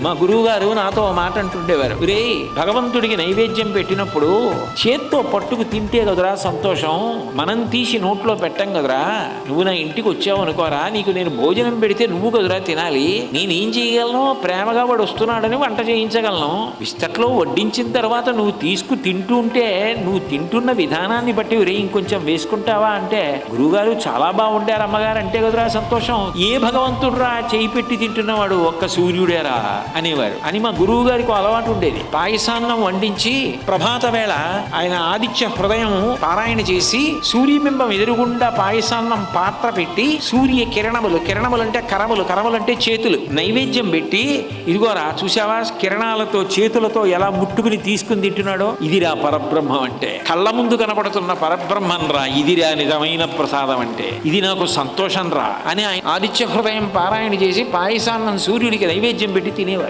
మా గురువు గారు నాతో ఓ మాట అంటుండేవారు, రే భగవంతుడికి నైవేద్యం పెట్టినప్పుడు చేత్తో పట్టుకు తింటే కదరా సంతోషం, మనం తీసి నోట్లో పెట్టం కదరా. నువ్వు నా ఇంటికి వచ్చావు అనుకోరా, నీకు నేను భోజనం పెడితే నువ్వు కదరా తినాలి. నేనేం చేయగలను, ప్రేమగా వాడు వస్తున్నాడని వంట చేయించగలను. విస్తట్లో వడ్డించిన తర్వాత నువ్వు తీసుకు తింటూ ఉంటే నువ్వు తింటున్న విధానాన్ని బట్టి రే ఇంకొంచెం వేసుకుంటావా అంటే, గురువుగారు చాలా బాగుండారు అమ్మగారు అంటే కదరా సంతోషం. ఏ భగవంతుడు రా చేయి పెట్టి తింటున్నవాడు, ఒక్క సూర్యుడేరా అనేవారు. అని మా గురువు గారికి అలవాటు ఉండేది. పాయసాన్నం వండించి ప్రభాత వేళ ఆయన ఆదిత్య హృదయం పారాయణ చేసి సూర్యబింబం ఎదురుగుండా పాయసాన్నం పాత్ర పెట్టి సూర్య కిరణములు, కిరణములు అంటే కరములు, కరములు అంటే చేతులు, నైవేద్యం పెట్టి ఇదిగోరా చూసావా కిరణాలతో చేతులతో ఎలా ముట్టుకుని తీసుకుని తింటున్నాడో, ఇదిరా పరబ్రహ్మం అంటే, కళ్ళ ముందు కనపడుతున్న పరబ్రహ్మం రా, ఇదిరా నిజమైన ప్రసాదం అంటే, ఇది నాకు సంతోషం రా అని ఆయన ఆదిత్య హృదయం పారాయణ చేసి పాయసాన్నం సూర్యుడికి నైవేద్యం పెట్టి తినేవారు.